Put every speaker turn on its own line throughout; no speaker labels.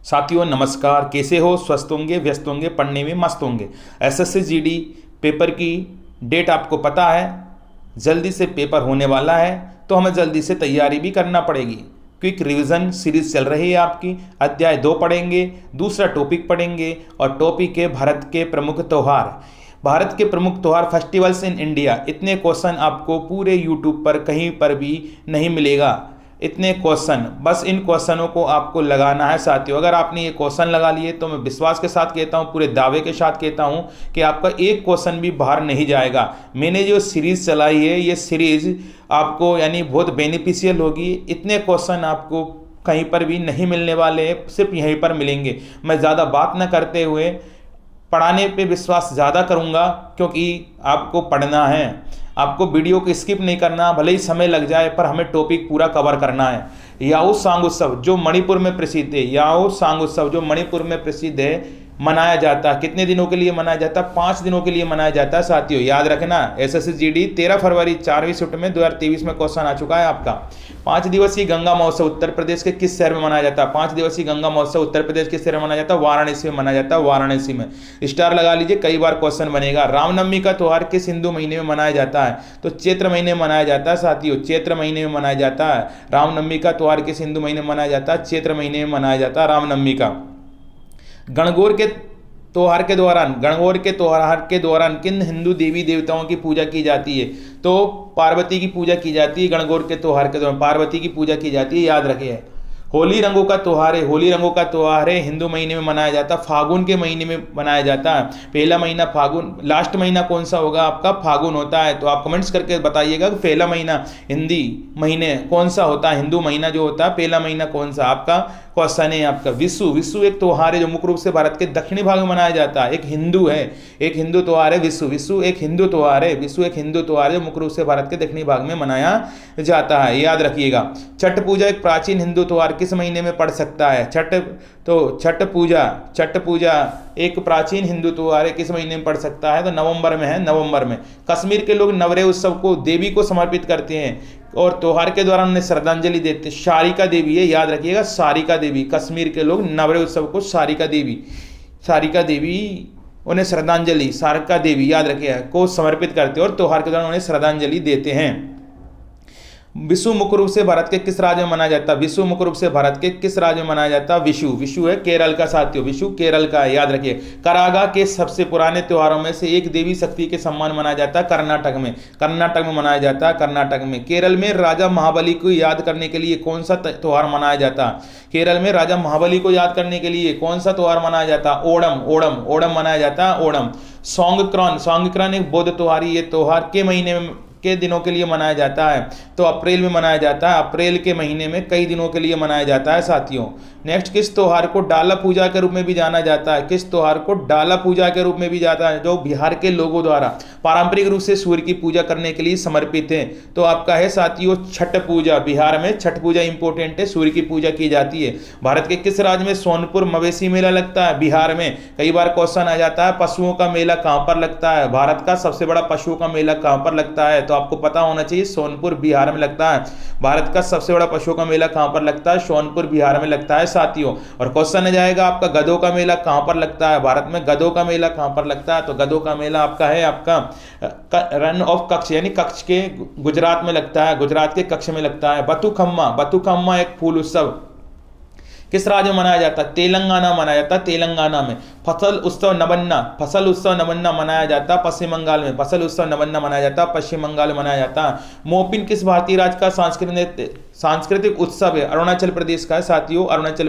साथियों नमस्कार, कैसे हो? स्वस्थ होंगे, व्यस्त होंगे, पढ़ने में मस्त होंगे। एसएससी जीडी पेपर की डेट आपको पता है, जल्दी से पेपर होने वाला है, तो हमें जल्दी से तैयारी भी करना पड़ेगी। क्विक रिवीजन सीरीज चल रही है आपकी। अध्याय 2 पढ़ेंगे, दूसरा टॉपिक पढ़ेंगे और टॉपिक है भारत के प्रमुख त्यौहार। भारत के प्रमुख त्यौहार, फेस्टिवल्स इन इंडिया। इतने क्वेश्चन आपको पूरे यूट्यूब पर कहीं पर भी नहीं मिलेगा। इतने क्वेश्चन, बस इन क्वेश्चनों को आपको लगाना है साथियों। अगर आपने ये क्वेश्चन लगा लिए तो मैं विश्वास के साथ कहता हूँ, पूरे दावे के साथ कहता हूँ कि आपका एक क्वेश्चन भी बाहर नहीं जाएगा। मैंने जो सीरीज़ चलाई है, ये सीरीज़ आपको यानी बहुत बेनिफिशियल होगी। इतने क्वेश्चन आपको कहीं पर भी नहीं मिलने वाले हैं, सिर्फ यहीं पर मिलेंगे। मैं ज़्यादा बात न करते हुए पढ़ाने पे विश्वास ज़्यादा करूँगा, क्योंकि आपको पढ़ना है, आपको वीडियो को स्किप नहीं करना। भले ही समय लग जाए पर हमें टॉपिक पूरा कवर करना है। याओ सांग उत्सव जो मणिपुर में प्रसिद्ध है, याओ सांग उत्सव जो मणिपुर में प्रसिद्ध है, मनाया जाता है। कितने दिनों के लिए मनाया जाता है? 5 दिनों के लिए मनाया जाता है साथियों, याद रखना। एसएससी जीडी 13 फरवरी 4वीं शिफ्ट में 2023 में क्वेश्चन आ चुका है आपका। 5 दिवसीय गंगा महोत्सव उत्तर प्रदेश के किस शहर में मनाया जाता है? 5 दिवसीय गंगा महोत्सव उत्तर प्रदेश के शहर में मनाया जाता है? वाराणसी में मनाया जाता है। वाराणसी में स्टार लगा लीजिए, कई बार क्वेश्चन बनेगा। रामनवमी का त्यौहार किस हिंदू महीने में मनाया जाता है? तो चैत्र महीने में मनाया जाता है साथियों, चैत्र महीने में मनाया जाता है। रामनवमी का त्यौहार किस हिंदू महीने में मनाया जाता है? चैत्र महीने में मनाया जाता है रामनवमी का। गणगौर के त्योहार के दौरान किन हिंदू देवी देवताओं की पूजा की जाती है? तो पार्वती की पूजा की जाती है। गणगौर के त्यौहार के दौरान पार्वती की पूजा की जाती है, याद रखिए। होली रंगों का त्यौहार है, होली रंगों का त्यौहार है, हिंदू महीने में मनाया जाता है, फागुन के महीने में मनाया जाता है। पहला महीना फागुन, लास्ट महीना कौन सा होगा आपका? फागुन होता है। तो आप कमेंट्स करके बताइएगा कि पहला महीना हिंदी महीने कौन सा होता है, हिंदू महीना जो होता है पहला महीना कौन सा आपका क्वेश्चन है आपका। विशु, विशु एक त्यौहार है जो मुख्य रूप से भारत के दक्षिणी भाग में मनाया जाता है। एक हिंदू है, एक हिंदू त्यौहार है विशु। विशु एक हिंदू त्यौहार है, विशु एक हिंदू त्यौहार है जो मुख्य रूप से भारत के दक्षिणी भाग में मनाया जाता है, याद रखिएगा। छठ पूजा एक प्राचीन हिंदू त्यौहार किस महीने में पड़ सकता है? छठ पूजा एक प्राचीन हिंदू त्यौहार है, किस महीने में पड़ सकता है? तो नवंबर में है, नवंबर में। कश्मीर के लोग नवरेह उत्सव को देवी को समर्पित करते हैं और त्योहार के दौरान उन्हें श्रद्धांजलि देते हैं। सारिका देवी है, याद रखिएगा, सारिका देवी। कश्मीर के लोग नवरेह उत्सव को सारिका देवी उन्हें श्रद्धांजलि, सारिका देवी याद रखिएगा, को समर्पित करते हैं और त्योहार के दौरान उन्हें श्रद्धांजलि देते हैं। विशु मुख्य रूप से भारत के किस राज्य में मनाया जाता है? विशु मुख्य रूप से भारत के किस राज्य में मनाया जाता है? विशु, विशु है केरल का साथियों, विशु केरल का है, याद रखिए। करागा के सबसे पुराने त्योहारों में से एक देवी शक्ति के सम्मान मनाया जाता है कर्नाटक में, कर्नाटक में मनाया जाता है, कर्नाटक में। केरल में राजा महाबली को याद करने के लिए कौन सा त्यौहार मनाया जाता है? केरल में राजा महाबली को याद करने के लिए कौन सा त्यौहार मनाया जाता है? ओणम, ओणम, ओणम मनाया जाता है, ओणम। सोंगक्रॉन, सोंगक्रॉन एक बौद्ध त्यौहार, ये त्यौहार के महीने में के दिनों के लिए मनाया जाता है? तो अप्रैल में मनाया जाता है, अप्रैल के महीने में कई दिनों के लिए मनाया जाता है साथियों। नेक्स्ट, किस त्यौहार को डाला पूजा के रूप में भी जाना जाता है? किस त्यौहार को डाला पूजा के रूप में भी जाता है? जो बिहार के लोगों द्वारा पारंपरिक रूप से सूर्य की पूजा करने के लिए समर्पित है। तो आपका है साथियों छठ पूजा। बिहार में छठ पूजा इंपॉर्टेंट है, सूर्य की पूजा की जाती है। भारत के किस राज्य में सोनपुर मवेशी मेला लगता है? बिहार में। कई बार क्वेश्चन आ जाता है पशुओं का मेला कहाँ पर लगता है? भारत का सबसे बड़ा पशुओं का मेला कहाँ पर लगता है? तो आपको पता होना चाहिए, सोनपुर बिहार में लगता है। भारत का सबसे बड़ा पशुओं का मेला कहां पर लगता है? सोनपुर बिहार में लगता है साथियों। और क्वेश्चन आ जाएगा आपका गधों का मेला कहां पर लगता है? भारत में गधों का मेला कहां पर लगता है? तो गधों का मेला आपका है आपका रन ऑफ कच्छ यानी कच्छ के गुजरात में लगता है, गुजरात के कच्छ में लगता है। बथुकम्मा, बथुकम्मा एक फूल उत्सव किस राज्य में मनाया जाता है? तेलंगाना मनाया जाता है, तेलंगाना में। फसल उत्सव नवन्ना मनाया जाता है पश्चिम बंगाल में, फसल उत्सव नवन्ना मनाया जाता है पश्चिम बंगाल में मनाया जाता है। मोपिन किस भारतीय राज्य का सांस्कृतिक उत्सव है? अरुणाचल प्रदेश का है साथियों, अरुणाचल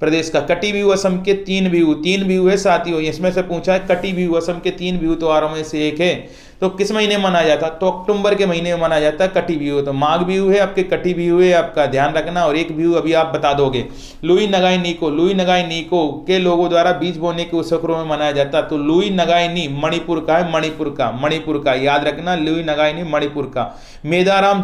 प्रदेश का। कटी बिहू असम के तीन बिहू है साथियों, इसमें से पूछा है कटी बिहू असम के 3 बिहू त्योहारों में से एक है। तो किस महीने में मनाया जाता है? तो अक्टूबर के महीने में मनाया जाता है कटी बिहू। तो माघ बिहू है आपके, कटी बिहू है आपका, ध्यान रखना। और एक बिहू अभी आप बता दोगे। लुई नगाई नीको के लोगों द्वारा बीज बोने के उत्सव में मनाया जाता है। तो लुई नगाई नी मणिपुर का है, मणिपुर का याद रखना, लुई नगाई नी मणिपुर का। मेदाराम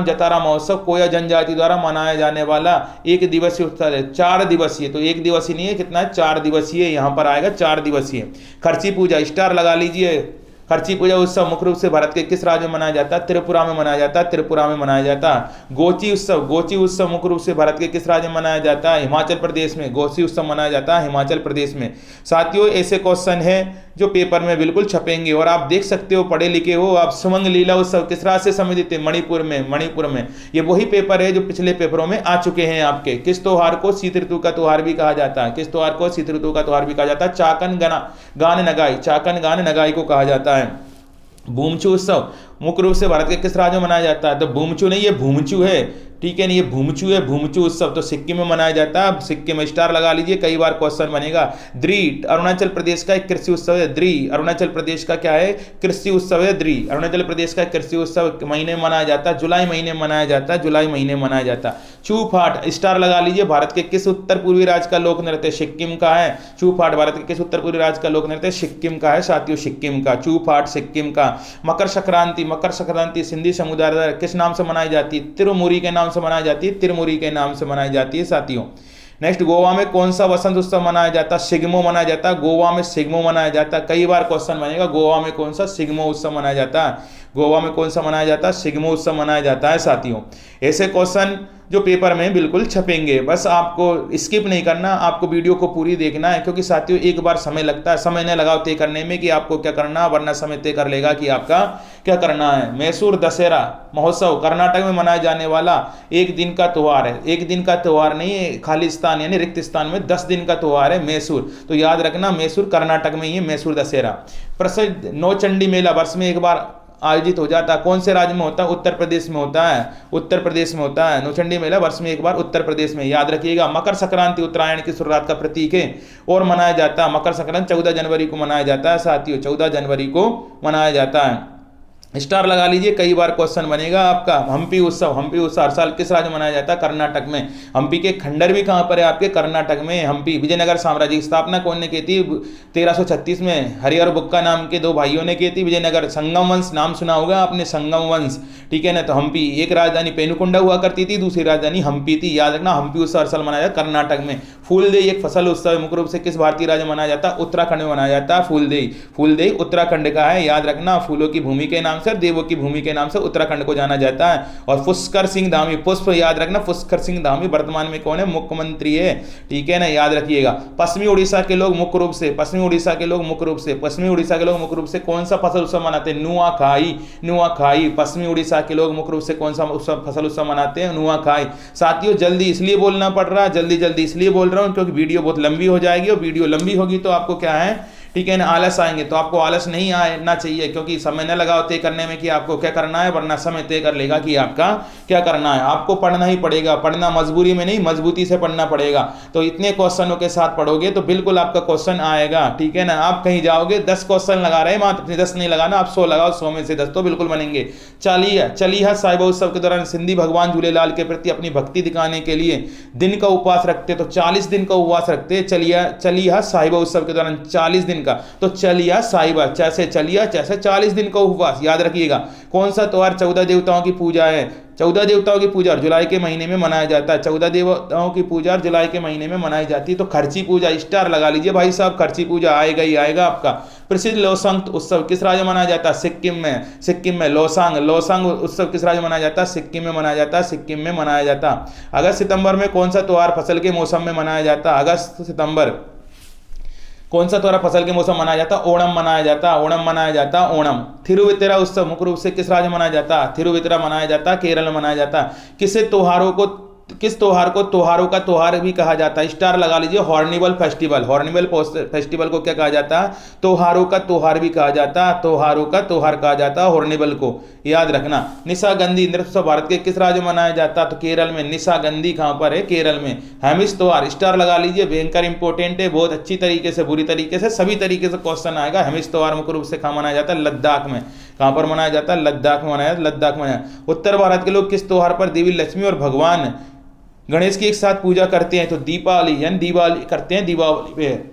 जतारा महोत्सव कोया जनजाति द्वारा मनाया जाने वाला एक दिवसीय उत्सव है, 4 दिवसीय। तो एक दिवसीय नहीं है, कितना है? 4 दिवसीय, यहाँ पर आएगा 4 दिवसीय। खर्ची पूजा, स्टार लगा लीजिए, खर्ची पूजा उत्सव मुख्य रूप से भारत के किस राज्य में मनाया जाता है? त्रिपुरा में मनाया जाता है, त्रिपुरा में मनाया जाता है। गोची उत्सव मुख्य रूप से भारत के किस राज्य में मनाया जाता है? हिमाचल प्रदेश में गोची उत्सव मनाया जाता है, हिमाचल प्रदेश में। साथियों, ऐसे क्वेश्चन है जो पेपर में बिल्कुल छपेंगे और आप देख सकते हो, पढ़े लिखे हो आप। सुमंग लीला उत्सव किस राज्य से संबंधित है? मणिपुर में। ये वही पेपर है जो पिछले पेपरों में आ चुके हैं आपके। किस त्योहार को शीत ऋतु का त्योहार भी कहा जाता है? किस त्योहार को शीत ऋतु का त्योहार भी कहा जाता है? चाकन गान नगाई को कहा जाता है। भूमचू उत्सव मुख्य रूप से भारत के किस राज्य में मनाया जाता है? तो भूमचू नहीं, ये भूमचू है, ठीक है ना, ये भूमचू है। भूमचू उत्सव तो सिक्किम में मनाया जाता है। सिक्किम में स्टार लगा लीजिए, कई बार क्वेश्चन बनेगा। द्री अरुणाचल प्रदेश का एक कृषि उत्सव है। द्री अरुणाचल प्रदेश का क्या है? कृषि उत्सव है। द्री अरुणाचल प्रदेश का कृषि उत्सव महीने में मनाया जाता है, जुलाई महीने में मनाया जाता है, जुलाई महीने में मनाया जाता है। छू फाट स्टार लगा लीजिए, भारत के किस उत्तर पूर्वी राज्य का लोक नृत्य? सिक्किम का है। छू फाट भारत के किस उत्तर पूर्वी राज्य का लोक नृत्य? सिक्किम का है साथियों, सिक्किम का। छू फाट सिक्किम का। मकर संक्रांति सिंधी समुदाय द्वारा किस नाम से मनाई जाती है? तिरुमुरी के नाम से मनाई जाती है, तिरुमुरी के नाम से मनाई जाती है साथियों। नेक्स्ट, गोवा में कौन सा वसंत उत्सव मनाया जाता है? सिग्मो मनाया जाता है, गोवा में सिग्मो मनाया जाता है। कई बार क्वेश्चन बनेगा, गोवा में कौन सा सिग्मो उत्सव मनाया जाता है? गोवा में कौन सा मनाया जाता है? सिग्मो उत्सव मनाया जाता है साथियों। ऐसे क्वेश्चन जो पेपर में बिल्कुल छपेंगे, बस आपको स्किप नहीं करना, आपको वीडियो को पूरी देखना है, क्योंकि साथियों एक बार समय लगता है, समय न लगाओ तय करने में कि आपको क्या करना, वरना समय तय कर लेगा कि आपका क्या करना है। मैसूर दशहरा महोत्सव कर्नाटक में मनाया जाने वाला एक दिन का त्यौहार है। एक दिन का त्यौहार नहीं है, खाली स्थान यानी रिक्त स्थान में 10 दिन का त्यौहार है मैसूर, तो याद रखना मैसूर कर्नाटक में ही है मैसूर दशहरा। प्रसिद्ध नौचंडी मेला वर्ष में एक बार आयोजित हो जाता है, कौन से राज्य में होता है? उत्तर प्रदेश में होता है, उत्तर प्रदेश में होता है। नौचंडी मेला वर्ष में एक बार उत्तर प्रदेश में, याद रखिएगा। मकर संक्रांति उत्तरायण की शुरुआत का प्रतीक है और मनाया जाता है। मकर संक्रांति 14 जनवरी को मनाया जाता है साथियों, 14 जनवरी को मनाया जाता है। स्टार लगा लीजिए, कई बार क्वेश्चन बनेगा आपका। हम्पी उत्सव हर साल किस राज्य में मनाया जाता है? कर्नाटक में। हम्पी के खंडर भी कहाँ पर है आपके? कर्नाटक में। हम्पी विजयनगर साम्राज्य की स्थापना कौन ने की थी? 1336 में हरिहर बुक्का नाम के 2 भाइयों ने की थी। विजयनगर संगम वंश नाम सुना होगा आपने, संगम वंश, ठीक है ना। तो हम्पी, एक राजधानी पेनुकुंडा हुआ करती थी, दूसरी राजधानी हम्पी थी, याद रखना। हम्पी उत्सव हर साल मनाया जाता है कर्नाटक में। फूलदेई एक फसल उत्सव मुख्य रूप से किस भारतीय राज्य में मनाया जाता है? उत्तराखंड में मनाया जाता है। फूलदेई उत्तराखंड का है, याद रखना। फूलों की भूमि के नाम से, देवों की भूमि के नाम से उत्तराखंड को जाना जाता है। और पुष्कर सिंह धामी, पुष्प याद रखना, पुष्कर सिंह धामी वर्तमान में कौन है? मुख्यमंत्री है, ठीक है ना, याद रखिएगा। पश्चिमी उड़ीसा के लोग मुख्य रूप से पश्चिमी उड़ीसा के लोग मुख्य रूप से कौन सा फसल उत्सव मनाते हैं? नुआखाई। पश्चिमी उड़ीसा के लोग मुख्य रूप से कौन सा फसल उत्सव मनाते हैं? नुआखाई। साथियों जल्दी इसलिए बोलना पड़ रहा है, जल्दी इसलिए बोल रहा हूं क्योंकि वीडियो बहुत लंबी हो जाएगी, और वीडियो लंबी होगी तो आपको क्या है, ठीक है ना, आलस आएंगे। तो आपको आलस नहीं आना चाहिए, क्योंकि समय न लगाओ तय करने में कि आपको क्या करना है, वरना समय तय कर लेगा कि आपका क्या करना है। आपको पढ़ना ही पड़ेगा, पढ़ना मजबूरी में नहीं, मजबूती से पढ़ना पड़ेगा। तो इतने क्वेश्चनों के साथ पढ़ोगे तो बिल्कुल आपका क्वेश्चन आएगा, ठीक है ना। आप कहीं जाओगे 10 क्वेश्चन लगा रहे हैं, मात्र 10 नहीं लगाना, आप 100 लगाओ, 100 में से 10 तो बिल्कुल बनेंगे। चलिया साहिबा उत्सव के दौरान सिंधी भगवान झूलेलाल के प्रति अपनी भक्ति दिखाने के लिए दिन का उपवास रखते, तो 40 दिन का उपवास रखते। चलिया साहिबा उत्सव के दौरान 40 दिन का, तो चलिया साहिबा, जैसे 40 दिन का उपवास, याद रखिएगा। कौन सा त्योहार 14 देवताओं की पूजा है? 14 देवताओं की पूजा जुलाई के महीने में मनाया जाता है। 14 देवताओं की पूजा जुलाई के महीने में मनाई जाती है। तो खर्ची पूजा, स्टार लगा लीजिए भाई साहब, खर्ची पूजा आएगा ही आएगा आपका। प्रसिद्ध लोसांग उत्सव किस राज्य में मनाया जाता है? सिक्किम में। लोसांग उत्सव किस राज्य में मनाया जाता है? सिक्किम में मनाया जाता है। अगस्त सितंबर में कौन सा त्योहार फसल के मौसम में मनाया जाता है? अगस्त सितंबर कौन सा त्योहार फसल के मौसम मनाया जाता? ओणम मनाया जाता। ओणम। थिरुवितरा उत्सव मुख्य रूप से किस राज्य में मनाया जाता? थिरुवितरा मनाया जाता, केरल में मनाया जाता। किस त्योहार को त्योहारों का त्योहार भी कहा जाता है? स्टार लगा लीजिए। हॉर्निवल फेस्टिवल को क्या कहा जाता है? त्योहारों का त्योहार भी कहा जाता है, हॉर्निवल को, याद रखना। निशागंधी नृत्य भारत के किस राज्य में मनाया जाता है? तो केरल में। निशागंधी कहां पर है? केरल में। हेमिस त्योहार, स्टार लगा लीजिए, भयंकर इंपॉर्टेंट है, बहुत अच्छी तरीके से, बुरी तरीके से, सभी तरीके से क्वेश्चन आएगा। हेमिस त्योहार मुख्य रूप से कहां मनाया जाता है? लद्दाख में। कहां पर मनाया जाता है? लद्दाख में मनाया। उत्तर भारत के लोग किस त्योहार पर देवी लक्ष्मी और भगवान गणेश की एक साथ पूजा करते हैं तो दीपावली यानी दिवाली करते हैं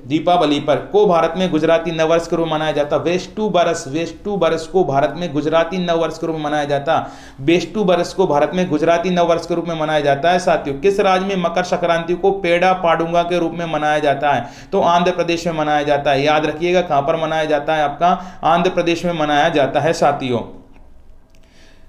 दीपावली पर को भारत में गुजराती नववर्ष के रूप में मनाया जाता। वेष्टु बरस को भारत में गुजराती नववर्ष के रूप में मनाया जाता। वेष्टु बरस को भारत में गुजराती नववर्ष के रूप में मनाया जाता है। साथियों, किस राज्य में मकर संक्रांति को पेड़ा पाडुंगा के रूप में मनाया जाता है? तो आंध्र प्रदेश में मनाया जाता है। याद रखिएगा कहां पर मनाया जाता है? आपका आंध्र प्रदेश में मनाया जाता है। साथियों,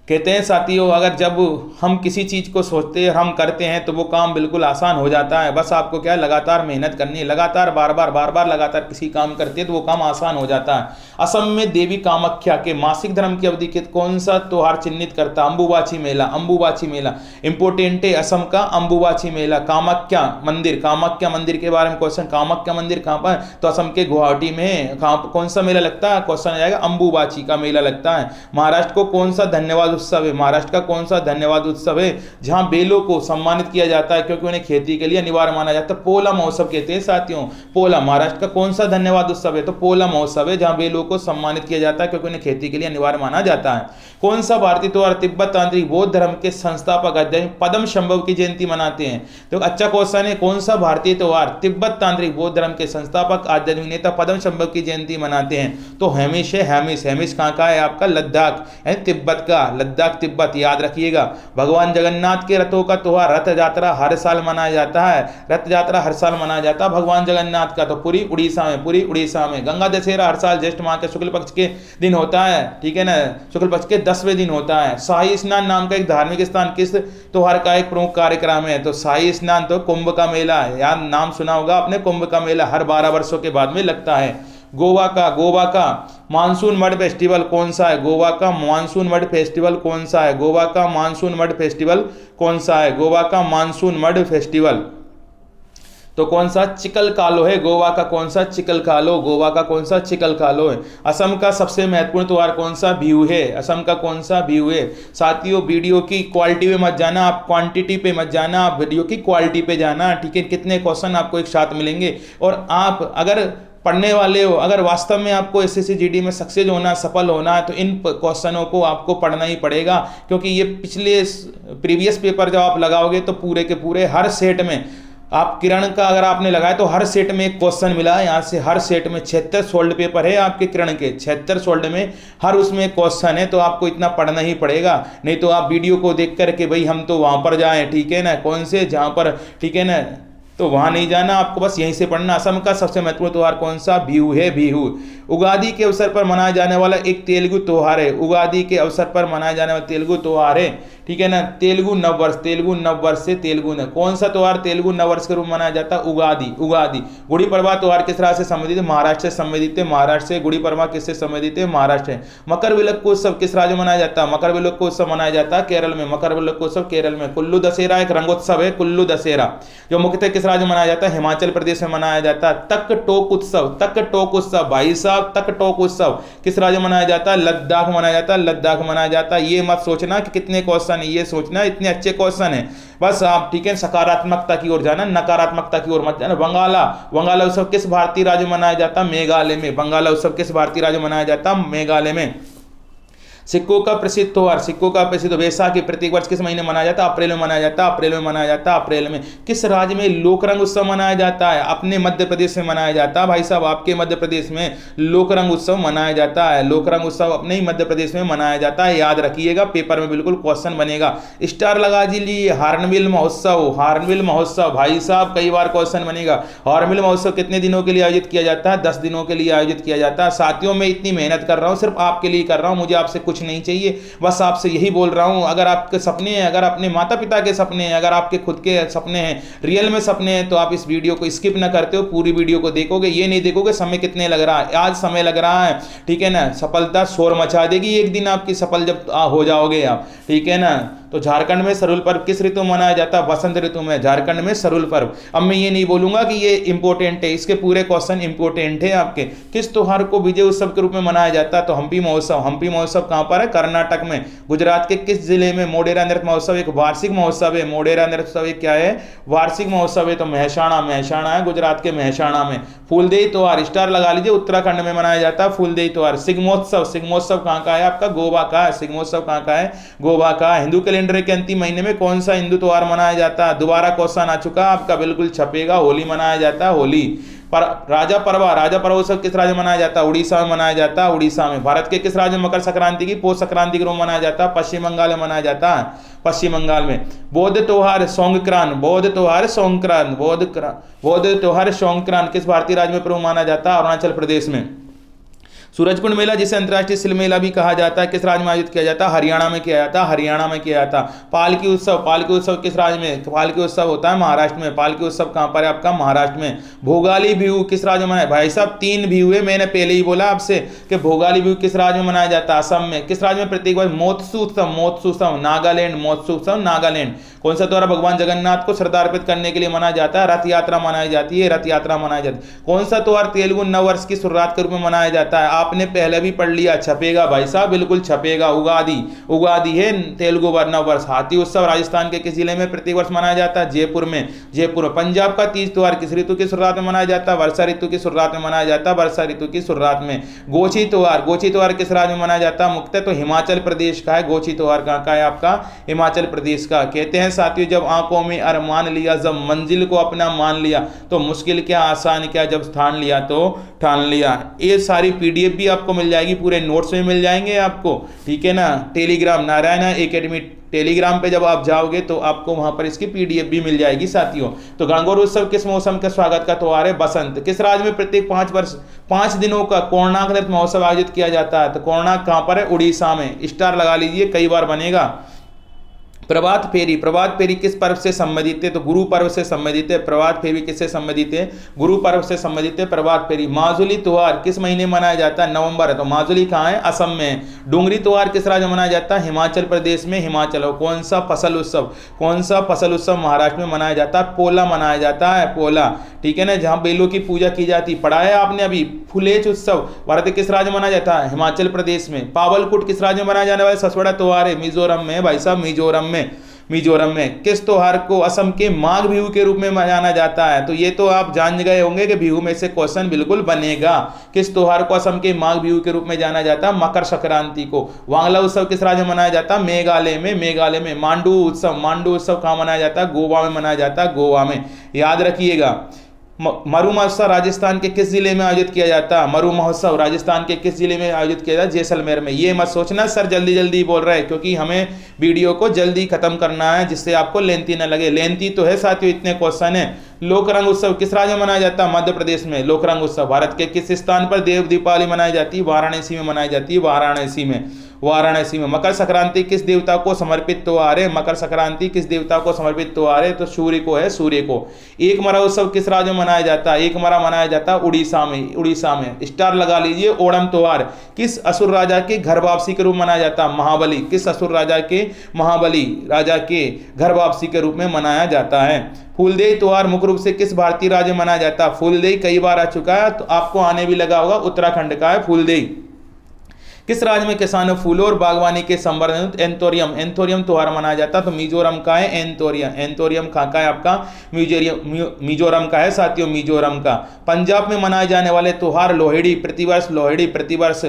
कहते हैं साथियों, अगर जब हम किसी चीज़ को सोचते हैं, हम करते हैं तो वो काम बिल्कुल आसान हो जाता है। बस आपको क्या है, लगातार मेहनत करनी है, लगातार बार बार लगातार किसी काम करते हैं तो वो काम आसान हो जाता है। असम में देवी कामाख्या के मासिक धर्म की अवधि के कौन सा त्योहार चिन्हित करता? अंबुबाची मेला इंपोर्टेंट है असम का अंबुबाची मेला। कामाख्या मंदिर के बारे में क्वेश्चन, कामाख्या मंदिर कहाँ पर? तो असम के गुवाहाटी में। कौन सा मेला लगता है? क्वेश्चन आ जाएगा अंबुबाची का मेला लगता है। महाराष्ट्र को कौन सा धन्यवाद उत्सव है? महाराष्ट्र का कौन सा धन्यवाद उत्सव है जहां बेलों को सम्मानित किया जाता है क्योंकि उन्हें खेती के लिए अनिवार्य माना जाता है? पोला महोत्सव कहते हैं साथियों, पोला। महाराष्ट्र का कौन सा धन्यवाद उत्सव है? तो पोला महोत्सव है जहां बेलों को सम्मानित किया जाता है क्योंकि उन्हें खेती के लिए अनिवार्य माना जाता है। कौन सा भारतीय त्योहार तिब्बत तांत्रिक बौद्ध धर्म के संस्थापक आचार्य पद्मशंभव की जयंती मनाते हैं? तो अच्छा क्वेश्चन है, कौन सा भारतीय त्योहार तिब्बत तांत्रिक बौद्ध धर्म के संस्थापक आध्यात्मिक नेता पद्मशंभव की जयंती मनाते हैं? तो हेमिश है। हेमिश कहाँ का है? आपका लद्दाख यानी तिब्बत का, लद्दाख तिब्बत। याद रखिएगा। भगवान जगन्नाथ के रथों का त्योहार रथ यात्रा हर साल मनाया जाता है। रथ यात्रा हर साल मनाया जाता है भगवान जगन्नाथ का, तो पूरी उड़ीसा में। गंगा दशहरा हर साल ज्येष्ठ माह के शुक्ल पक्ष के दिन होता है, ठीक है ना, शुक्ल पक्ष के 10वें दिन होता है। शाही स्नान नाम का एक धार्मिक स्थान किस त्योहार का एक प्रमुख कार्यक्रम है? तो शाही स्नान तो कुंभ का मेला है। यार नाम सुना होगा आपने, कुंभ का मेला हर 12 वर्षों के बाद में लगता है। गोवा का मानसून मड फेस्टिवल कौन सा है? गोवा का मानसून मड फेस्टिवल कौन सा है? गोवा का मानसून मड फेस्टिवल कौन सा है? गोवा का मानसून मड फेस्टिवल तो कौन सा? चिकलकालो है। गोवा का कौन सा? चिकलकालो है। असम का सबसे महत्वपूर्ण त्योहार कौन सा? बिहू है। असम का कौन सा? बिहू है। साथियों, वीडियो की क्वालिटी पे मत जाना, आप क्वांटिटी पे मत जाना, आप वीडियो की क्वालिटी पे जाना, ठीक है। कितने क्वेश्चन आपको एक साथ मिलेंगे और आप अगर पढ़ने वाले हो, अगर वास्तव में आपको एसएससी जीडी में सक्सेस होना, सफल होना है तो इन क्वेश्चनों को आपको पढ़ना ही पड़ेगा क्योंकि ये प्रीवियस पेपर जब आप लगाओगे तो पूरे के पूरे हर सेट में आप किरण का अगर आपने लगाया तो हर सेट में एक क्वेश्चन मिला है। यहाँ से हर सेट में 76 सोल्ड पेपर है आपके किरण के, 76 सोल्ड में हर उसमें क्वेश्चन है, तो आपको इतना पढ़ना ही पड़ेगा। नहीं तो आप वीडियो को देख करके भाई हम तो वहाँ पर जाएं, ठीक है ना, कौन से जहाँ पर, ठीक है ना, तो वहाँ नहीं जाना, आपको बस यहीं से पढ़ना। असम का सबसे महत्वपूर्ण त्योहार कौन सा? बिहू है। बिहू उगादि के अवसर पर मनाया जाने वाला एक तेलुगु त्योहार है। उगादि के अवसर पर मनाया जाने वाला तेलुगु त्योहार है, ठीक है ना, तेलुगु नववर्ष से तेलुगु न कौन सा त्योहार तेलुगु नववर्ष के रूप में मनाया जाता है? उगादि। गुड़ी पड़वा त्योहार किस राज्य से संबंधित है? महाराष्ट्र से संबंधित है। महाराष्ट्र से। गुड़ी पड़वा किससे संबंधित है? महाराष्ट्र है। मकर विलक्को उत्सव किस राज्य में मनाया जाता है? मकर विलक्को उत्सव मनाया जाता है केरल में। मकर विलक्को उत्सव केरल में। कुल्लू दशहरा एक रंगोत्सव है, कुल्लू दशहरा, जो मुख्यतः किस राज्य में मनाया जाता है? हिमाचल प्रदेश में मनाया जाता है। तक टोक उत्सव भाई साहब, तक टोक उत्सव किस राज्य में मनाया जाता है? लद्दाख मनाया जाता है। ये मत सोचना कि कितने क्वेश्चन, ये सोचना इतने अच्छे क्वेश्चन है बस आप, ठीक है, सकारात्मकता की ओर जाना, नकारात्मकता की ओर मत जाना। बंगाला उत्सव किस भारतीय राज्य में मनाया जाता है? मेघालय में। बंगाला उत्सव किस भारतीय राज्य में मनाया जाता है? मेघालय में। सिक्कों का प्रसिद्ध त्योहार वैसाखी प्रत्येक वर्ष किस महीने मनाया जाता है? अप्रैल में मनाया जाता है। अप्रैल में। किस राज्य में लोकरंग उत्सव मनाया जाता है? अपने मध्य प्रदेश में मनाया जाता है भाई साहब, आपके मध्य प्रदेश में लोकरंग उत्सव मनाया जाता है। लोकरंग उत्सव अपने ही मध्य प्रदेश में मनाया जाता है। याद रखिएगा, पेपर में बिल्कुल क्वेश्चन बनेगा। स्टार लगा दीजिए। हार्नबिल महोत्सव भाई साहब कई बार क्वेश्चन बनेगा। हार्नबिल महोत्सव कितने दिनों के लिए आयोजित किया जाता है? 10 दिनों के लिए आयोजित किया जाता है। साथियों, मैं इतनी मेहनत कर रहा हूँ सिर्फ आपके लिए कर रहा हूँ, मुझे आपसे कुछ नहीं चाहिए, बस आपसे यही बोल रहा हूं, अगर आपके सपने हैं, अगर अपने माता पिता के सपने हैं, अगर आपके खुद के सपने हैं, रियल में सपने हैं, तो आप इस वीडियो को स्किप ना करते हो, पूरी वीडियो को देखोगे। ये नहीं देखोगे समय कितने लग रहा है, आज समय लग रहा है, ठीक है ना। सफलता शोर मचा देगी एक दिन आपकी, सफल जब हो जाओगे आप, ठीक है ना। तो झारखंड में सरुल पर्व किस ऋतु में मनाया जाता है? बसंत ऋतु में। झारखंड में सरुल पर्व। अब मैं ये नहीं बोलूंगा कि ये इंपॉर्टेंट है, इसके पूरे क्वेश्चन इंपॉर्टेंट है आपके। किस त्योहार को विजय उत्सव के रूप में मनाया जाता है? तो हम्पी महोत्सव कहां पर है? कर्नाटक में। गुजरात के किस जिले में मोढेरा नृत्य महोत्सव एक वार्षिक महोत्सव है? मोढेरा नृत्य महोत्सव एक क्या है? वार्षिक महोत्सव है। तो महसाणा है, गुजरात के महसाणा में। फूलदेई त्योहार, स्टार लगा लीजिए, उत्तराखंड में मनाया जाता है फूलदेई त्योहार। सिग्मोत्सव कहां का है? आपका गोवा का है। सिग्मोत्सव कहां का है? गोवा का। हिंदू कैलेंडर कैलेंडर के अंतिम महीने में कौन सा हिंदू त्योहार मनाया जाता है? दोबारा क्वेश्चन आ चुका आपका, बिल्कुल छपेगा। होली मनाया जाता है, होली। पर राजा पर्व उत्सव किस राज्य में मनाया जाता है? उड़ीसा में मनाया जाता है, उड़ीसा में। भारत के किस राज्य में मकर संक्रांति की पौष संक्रांति के रूप में मनाया जाता है? पश्चिम बंगाल में मनाया जाता है, पश्चिम बंगाल में। बौद्ध त्योहार संक्रांत किस भारतीय राज्य में प्रमुख माना जाता है? अरुणाचल प्रदेश में। सूरजकुंड मेला, जिसे अंतर्राष्ट्रीय सिल्क मेला भी कहा जाता है, किस राज्य में आयोजित किया जाता है? हरियाणा में किया जाता है, हरियाणा में किया जाता है। पालकी उत्सव किस राज्य में? पालकी उत्सव होता है महाराष्ट्र में। पालकी उत्सव कहाँ पर है आपका? महाराष्ट्र में। भोगाली बिहू किस राज्य में मनाया? भाई साहब 3 बिहू है, मैंने पहले ही बोला आपसे कि भोगाली बिहू किस राज्य में मनाया जाता है? असम में। किस राज्य में प्रत्येक वर्ष महोत्सव नागालैंड, महोत्सव नागालैंड। कौन सा त्योहार भगवान जगन्नाथ को श्रद्धा अर्पित करने के लिए मनाया जाता है? रथ यात्रा मनाई जाती है, रथ यात्रा मनाई जाती है। कौन सा त्योहार तेलुगु नव वर्ष की शुरुआत के रूप में मनाया जाता है? आपने पहले भी पढ़ लिया, छपेगा भाई साहब, बिल्कुल छपेगा। उगादी है तेलुगु नव वर्ष। हाथी उत्सव राजस्थान के किस जिले में प्रत्येक वर्ष मनाया जाता है? जयपुर में। पंजाब का तीज त्योहार किस ऋतु की शुरुआत में मनाया जाता है? वर्षा ऋतु की शुरुआत में मनाया जाता है, वर्षा ऋतु की शुरुआत में। गोची त्योहार किस राज्य में मनाया जाता है? मुख्यतः तो हिमाचल प्रदेश का है। गोची त्योहार कहाँ का है आपका? हिमाचल प्रदेश का। कहते हैं साथियों, जब आंखों में अरमान लिया, जब मंजिल को अपना मान लिया, तो मुश्किल क्या आसान क्या, जब ठान लिया तो ठान लिया। ये सारी पीडीएफ भी आपको मिल जाएगी, पूरे नोट्स में मिल जाएंगे आपको, ठीक है ना। टेलीग्राम नारायण एकेडमी टेलीग्राम पे जब आप जाओगे तो आपको वहां पर इसकी पीडीएफ भी मिल जाएगी साथियों। तो गणगौर उत्सव किस मौसम के स्वागत का त्योहार है? बसंत। किस राज्य में प्रत्येक 5 दिनों का कोणार्क नृत्य महोत्सव आयोजित किया जाता है? तो कोणार्क कहां पर है? उड़ीसा में। स्टार लगा लीजिए, कई बार बनेगा। प्रभात फेरी किस पर्व से संबंधित है? तो गुरु पर्व से संबंधित है। प्रभात फेरी किससे संबंधित है? गुरु पर्व से संबंधित है प्रभात फेरी। माजुली त्योहार किस महीने मनाया जाता है? नवंबर है। तो माजुली कहाँ है? असम में। डोंगरी त्योहार किस राज्य में मनाया जाता है? हिमाचल प्रदेश में, हिमाचल। और कौन सा फसल उत्सव महाराष्ट्र में मनाया जाता है? पोला मनाया जाता है, पोला, ठीक है ना, जहाँ बेलों की पूजा की जाती। पढ़ाया आपने अभी। फुलेच उत्सव भारत के किस राज्य में मनाया जाता है? हिमाचल प्रदेश में। पावलकुट किस राज्य में मनाया जाने वाला ससवड़ा त्योहार है? मिजोरम में भाई साहब, मिजोरम में। किस त्योहार को असम के माघ बिहू के रूप में मनाया जाता है? तो ये तो आप जान गए होंगे कि बिहू में से क्वेश्चन बिल्कुल बनेगा। किस त्योहार को असम के माघ बिहू के रूप में जाना जाता है? मकर संक्रांति को। वांगला उत्सव किस राज्य में मनाया जाता है? मेघालय में। मांडू उत्सव कहाँ मनाया जाता है? गोवा में मनाया जाता है, गोवा में। याद रखिएगा। मरु महोत्सव राजस्थान के किस जिले में आयोजित किया जाता है? मरु महोत्सव राजस्थान के किस जिले में आयोजित किया जाता है? जैसलमेर में। ये मत सोचना सर जल्दी बोल रहे हैं, क्योंकि हमें वीडियो को जल्दी खत्म करना है, जिससे आपको लेंथी न लगे। लेंथी तो है साथियों, इतने क्वेश्चन है। लोकरंग उत्सव किस राज्य में मनाया जाता है? मध्य प्रदेश में। लोकरंग उत्सव भारत के किस स्थान पर देव दीपावली मनाई जाती है? वाराणसी में मनाई जाती है, वाराणसी में। मकर संक्रांति किस देवता को समर्पित त्योहार है? मकर संक्रांति किस देवता को समर्पित त्योहार है? तो सूर्य को। एकमरा उत्सव किस राज्य में मनाया जाता है? एकमरा मनाया जाता है उड़ीसा में। स्टार लगा लीजिए। ओणम त्योहार किस असुर राजा के घर वापसी के रूप में मनाया जाता है? महाबली। किस असुर राजा के? महाबली राजा के घर वापसी के रूप में मनाया जाता है। फूलदेई त्योहार मुख्य रूप से किस भारतीय राज्य में मनाया जाता है? फूलदेई कई बार आ चुका है, तो आपको आने भी लगा होगा, उत्तराखंड का है फूलदेई। किस राज्य में किसानों फूलों और बागवानी के संवर्धन एंथोरियम त्योहार मनाया जाता है? तो मिजोरम का है एंथोरियम कहाँ का है आपका? मिजोरम का है साथियों, मिजोरम का। पंजाब में मनाए जाने वाले त्योहार लोहड़ी प्रतिवर्ष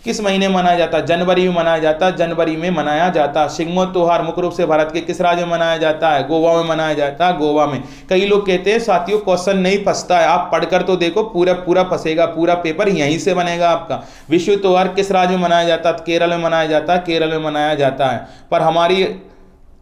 किस महीने मनाया जाता है? जनवरी में मनाया जाता है, जनवरी में मनाया जाता है। सिग्मो त्योहार मुख्य रूप से भारत के किस राज्य में मनाया जाता है? गोवा में मनाया जाता है, गोवा में। कई लोग कहते हैं साथियों क्वेश्चन नहीं फंसता है, आप पढ़कर तो देखो, पूरा फंसेगा, पूरा पेपर यहीं से बनेगा आपका। विश्व त्योहार किस राज्य में मनाया जाता है? केरल में मनाया जाता है, केरल में मनाया जाता है। पर हमारी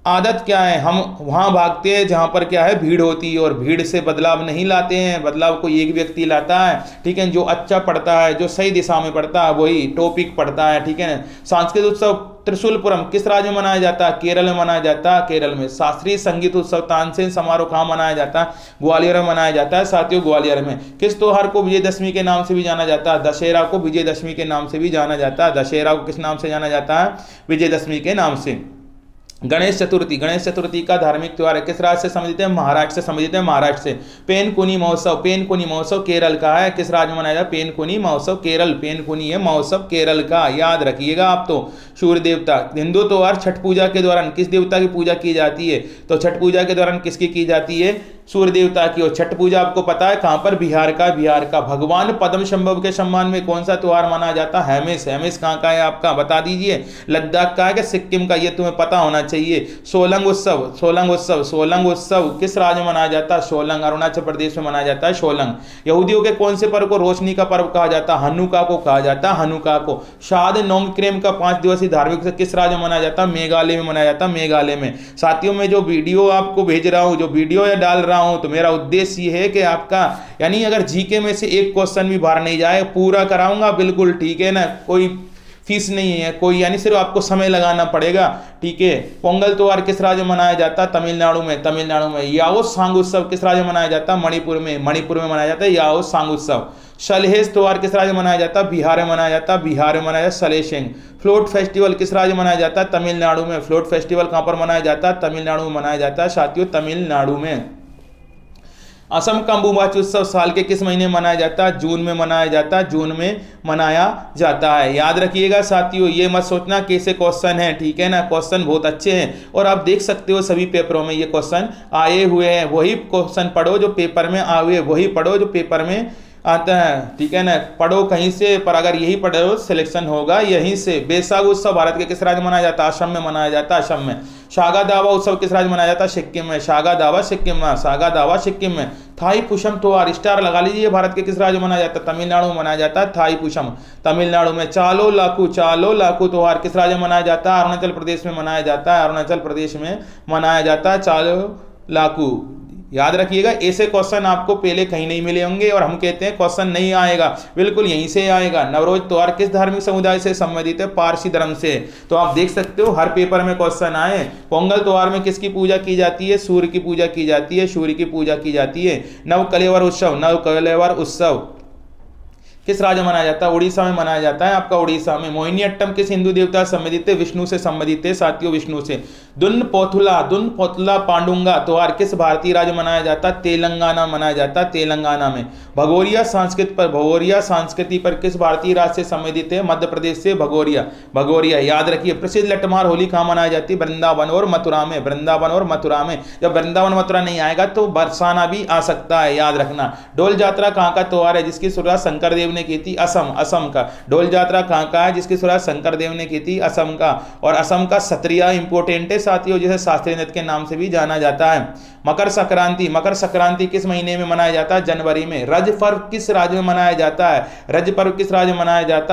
आदत क्या है, हम वहाँ भागते हैं जहाँ पर क्या है, भीड़ होती है, और भीड़ से बदलाव नहीं लाते हैं। बदलाव को एक व्यक्ति लाता है, ठीक है, जो अच्छा पढ़ता है, जो सही दिशा में पढ़ता है, वही टॉपिक पढ़ता है, ठीक है ना। सांस्कृतिक उत्सव त्रिशूलपुरम किस राज्य में मनाया जाता है? केरल में मनाया जाता है, केरल में। शास्त्रीय संगीत उत्सव तानसेन समारोह कहाँ मनाया जाता है? ग्वालियर में मनाया जाता है साथियों, ग्वालियर में। किस त्योहार को विजयदशमी के नाम से भी जाना जाता है? दशहरा को विजयदशमी के नाम से भी जाना जाता है। दशहरा को किस नाम से जाना जाता है? विजयदशमी के नाम से। गणेश चतुर्थी का धार्मिक त्योहार है, किस राज्य से संबंधित है? महाराष्ट्र से संबंधित है, महाराष्ट्र से। पेनकुनी महोत्सव केरल का है, किस राज्य में मनाया जाता है? पेनकुनी महोत्सव पेनकुनी है महोत्सव केरल का, याद रखिएगा आप तो। सूर्य देवता। हिंदू त्योहार छठ पूजा के दौरान किस देवता की पूजा की जाती है? तो छठ पूजा के दौरान किसकी की जाती है? सूर्य देवता की। और छठ पूजा आपको पता है कहाँ पर, बिहार का भगवान पद्म संभव के सम्मान में कौन सा त्योहार मनाया जाता है, हेमिस। हेमिस कहाँ का है आपका बता दीजिए, लद्दाख का है कि सिक्किम का, ये तुम्हें पता होना चाहिए। सोलंग उत्सव किस राज्य में मनाया जाता है, सोलंग, अरुणाचल प्रदेश में मनाया जाता है सोलंग। यहूदियों के कौन से पर्व को रोशनी का पर्व कहा जाता है, हनुका को कहा जाता है, हनुका को। शाद नोंगक्रेम का 5 दिवसीय धार्मिक उत्सव किस राज्य में मनाया जाता है, मेघालय में मनाया जाता है, मेघालय में। साथियों में जो वीडियो आपको भेज रहा हूं, जो वीडियो या डाल रहा हूं, तो मेरा उद्देश्य ये है कि आपका यानी अगर जीके में से एक क्वेश्चन भी बाहर नहीं जाए, पूरा कराऊंगा बिल्कुल, ठीक है ना। कोई फीस नहीं है कोई, यानी सिर्फ आपको समय लगाना पड़ेगा, ठीक है। पोंगल त्योहार किस राज्य में मनाया जाता है, तमिलनाडु में। याओ सांग उत्सव किस राज्य में मनाया जाता है, मणिपुर में मनाया जाता है याओ सांग उत्सव। सलहेस त्योहार किस राज्य में मनाया जाता है, बिहार में मनाया जाता है सलेशेंग। फ्लोट फेस्टिवल किस राज्य में मनाया जाता है, तमिलनाडु में। फ्लोट फेस्टिवल कहां पर मनाया जाता है, तमिलनाडु में मनाया जाता है साथियों, तमिलनाडु में। असम का अंबुबाची उत्सव साल के किस महीने में मनाया जाता है, जून में मनाया जाता है। याद रखिएगा साथियों, ये मत सोचना कैसे क्वेश्चन है, ठीक है ना। क्वेश्चन बहुत अच्छे हैं और आप देख सकते हो सभी पेपरों में ये क्वेश्चन आए हुए हैं। वही क्वेश्चन पढ़ो जो पेपर में आए हुए, वही पढ़ो जो पेपर में आता है, ठीक है ना। पढ़ो कहीं से, पर अगर यही पढ़ो सिलेक्शन होगा यहीं से। बैसाख उत्सव भारत के किस राज्य में मनाया जाता है, असम में मनाया जाता है, असम में। शागा दावा उत्सव किस राज्य में मनाया जाता है, सिक्किम में। शागा दावा सिक्किम में। थाई पुषम त्योहार, स्टार लगा लीजिए, भारत के किस राज्य में मनाया जाता है, तमिलनाडु में मनाया जाता है, थाई पुषम तमिलनाडु में। चालो लाकू त्योहार किस राज्य में मनाया जाता है, अरुणाचल प्रदेश में मनाया जाता है, चालो लाकू। याद रखिएगा, ऐसे क्वेश्चन आपको पहले कहीं नहीं मिले होंगे और हम कहते हैं क्वेश्चन नहीं आएगा, बिल्कुल यहीं से आएगा। नवरोज त्योहार किस धार्मिक समुदाय से संबंधित है, पारसी धर्म से। तो आप देख सकते हो हर पेपर में क्वेश्चन आए। पोंगल त्योहार में किसकी पूजा की जाती है, सूर्य की पूजा की जाती है। नवकलेवर उत्सव किस राज्य में मनाया जाता है, उड़ीसा में मनाया जाता है आपका, उड़ीसा में। मोहिनी अट्टम किस हिंदू देवता से संबंधित है, विष्णु से संबंधित है साथियों, विष्णु से। दुन पोथुला पांडुंगा त्योहार किस भारतीय राज्य मनाया जाता है, तेलंगाना मनाया जाता है, तेलंगाना में। भगोरिया संस्कृति पर किस भारतीय राज्य से संबंधित है, मध्य प्रदेश से, भगोरिया। याद रखिए, प्रसिद्ध लट्ठमार होली कहाँ मनाई जाती है, वृंदावन और मथुरा में। जब वृंदावन मथुरा नहीं आएगा तो बरसाना भी आ सकता है, याद रखना। डोल यात्रा कहाँ का त्योहार है जिसकी शुरुआत शंकर देव ने की थी, असम का। डोल यात्रा कहाँ का है जिसकी शुरुआत शंकर देव ने की थी, असम का। और असम का सत्रिया इंपोर्टेंट है साथियों, जिसे शास्त्रीय नृत्य के नाम से भी जाना जाता है। मकर संक्रांति किस महीने में मनाया जाता है, जनवरी में। रज पर्व किस राज्य में मनाया जाता है,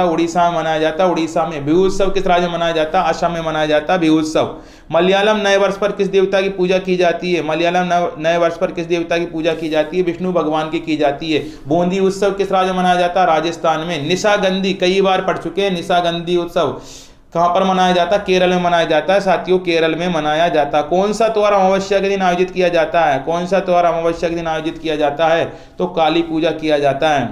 उड़ीसा में मनाया जाता है, उड़ीसा में। बिहू उत्सव किस राज्य में मनाया जाता है, असम में मनाया जाता है, बिहू उत्सव। मलयालम नए वर्ष पर किस देवता की पूजा की जाती है, विष्णु भगवान की जाती है। बूंदी उत्सव किस राज्य में मनाया जाता है, राजस्थान में। निशागंधी कई बार पढ़ चुके हैं, निशागंधी उत्सव कहां पर मनाया जाता है, केरल में मनाया जाता है साथियों, केरल में मनाया जाता है। कौन सा त्योहार अमावस्या के दिन आयोजित किया जाता है, तो काली पूजा किया जाता है